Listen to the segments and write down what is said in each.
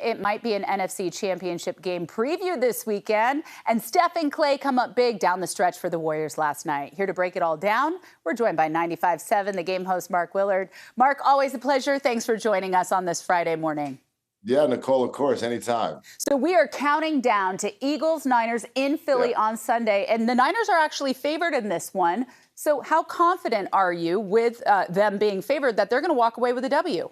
it might be an NFC Championship game preview this weekend. And Steph and Clay come up big down the stretch for the Warriors last night. Here to break it all down, we're joined by 95.7, the game host, Mark Willard. Mark, always a pleasure. Thanks for joining us on this Friday morning. Yeah, Nicole, of course, anytime. So we are counting down to Eagles-Niners in Philly on Sunday, and the Niners are actually favored in this one. So how confident are you with them being favored that they're going to walk away with a W?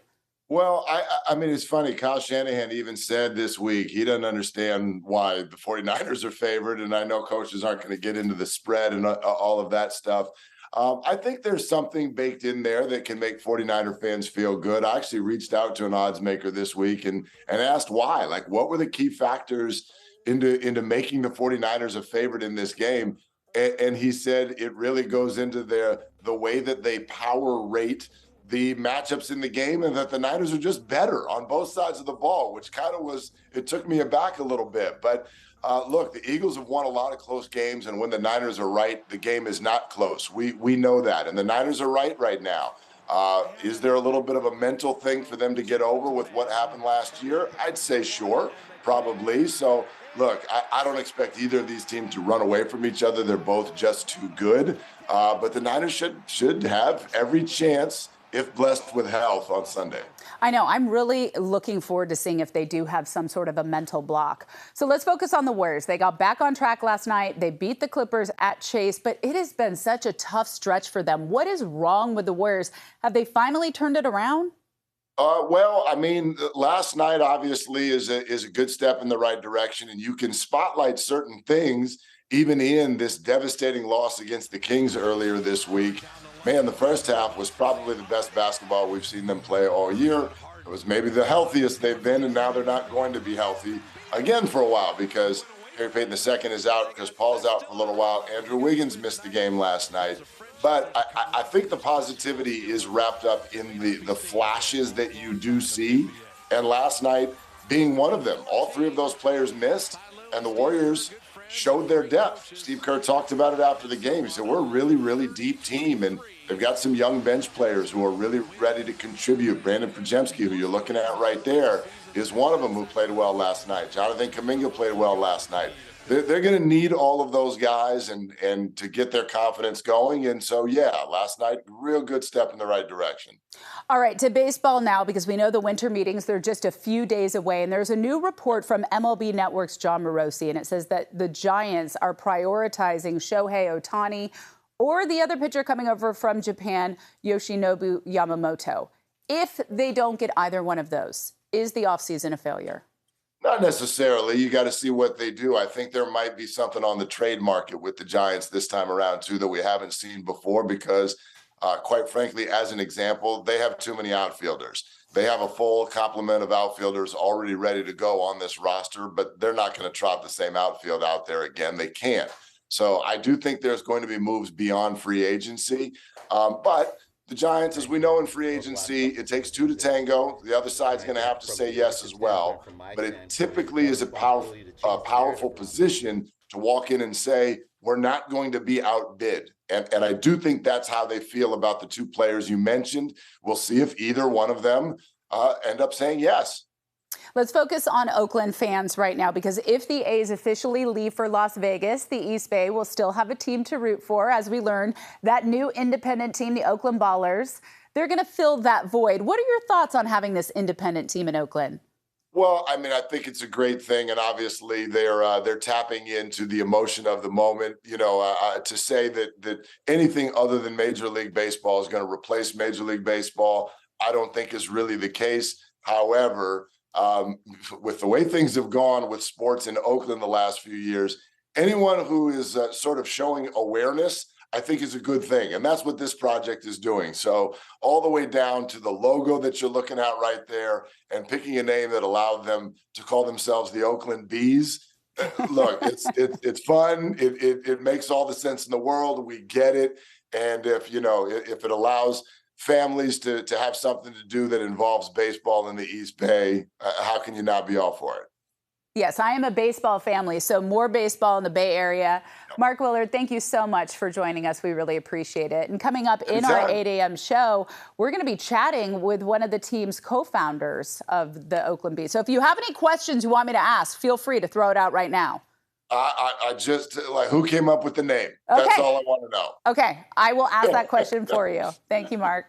Well, I mean, it's funny. Kyle Shanahan even said this week he doesn't understand why the 49ers are favored, and I know coaches aren't going to get into the spread and all of that stuff. I think there's something baked in there that can make 49er fans feel good. I actually reached out to an odds maker this week and asked why. Like, what were the key factors into making the 49ers a favorite in this game? And he said it really goes into the way that they power rate the matchups in the game, and that the Niners are just better on both sides of the ball, which kind of it took me aback a little bit. But look, the Eagles have won a lot of close games, and when the Niners are right, the game is not close. We know that, and the Niners are right now. Is there a little bit of a mental thing for them to get over with what happened last year? I'd say sure, probably. So look, I don't expect either of these teams to run away from each other. They're both just too good. But the Niners should have every chance, if blessed with health, on Sunday. I know. I'm really looking forward to seeing if they do have some sort of a mental block. So let's focus on the Warriors. They got back on track last night. They beat the Clippers at Chase, but it has been such a tough stretch for them. What is wrong with the Warriors? Have they finally turned it around? Well, I mean, last night obviously is a good step in the right direction, and you can spotlight certain things even in this devastating loss against the Kings earlier this week. Man, the first half was probably the best basketball we've seen them play all year. It was maybe the healthiest they've been, and now they're not going to be healthy again for a while because Gary Payton II is out, because Paul's out for a little while. Andrew Wiggins missed the game last night. But I think the positivity is wrapped up in the flashes that you do see. And last night being one of them, all three of those players missed, and the Warriors showed their depth. Steve Kerr talked about it after the game. He said, we're a really, really deep team, and they've got some young bench players who are really ready to contribute. Brandon Pajemski, who you're looking at right there, is one of them who played well last night. Jonathan Kuminga played well last night. They're going to need all of those guys and to get their confidence going. And so, yeah, last night, real good step in the right direction. All right, to baseball now, because we know the winter meetings, they're just a few days away. And there's a new report from MLB Network's John Morosi, and it says that the Giants are prioritizing Shohei Otani or the other pitcher coming over from Japan, Yoshinobu Yamamoto. If they don't get either one of those, is the offseason a failure? Not necessarily. You got to see what they do. I think there might be something on the trade market with the Giants this time around, too, that we haven't seen before because, quite frankly, as an example, they have too many outfielders. They have a full complement of outfielders already ready to go on this roster, but they're not going to trot the same outfield out there again. They can't. So I do think there's going to be moves beyond free agency. But the Giants, as we know in free agency, it takes two to tango. The other side's going to have to say yes as well. But it typically is a powerful position to walk in and say, we're not going to be outbid. And I do think that's how they feel about the two players you mentioned. We'll see if either one of them end up saying yes. Let's focus on Oakland fans right now, because if the A's officially leave for Las Vegas, the East Bay will still have a team to root for. As we learned, that new independent team, the Oakland Ballers, they're going to fill that void. What are your thoughts on having this independent team in Oakland? Well, I mean, I think it's a great thing, and obviously they're tapping into the emotion of the moment. You know, to say that anything other than Major League Baseball is going to replace Major League Baseball, I don't think is really the case. However, with the way things have gone with sports in Oakland the last few years, anyone who is sort of showing awareness, I think is a good thing. And that's what this project is doing. So all the way down to the logo that you're looking at right there and picking a name that allowed them to call themselves the Oakland Bees. Look, it's fun. It makes all the sense in the world. We get it. And if it allows families to have something to do that involves baseball in the East Bay, how can you not be all for it? Yes, I am a baseball family, so more baseball in the Bay Area. Mark Willard, thank you so much for joining us. We really appreciate it. And coming up in our 8 a.m. show, we're going to be chatting with one of the team's co-founders of the Oakland Bees. So if you have any questions you want me to ask, feel free to throw it out right now. I just, like, who came up with the name? Okay. That's all I want to know. Okay, I will ask that question for you. Thank you, Mark.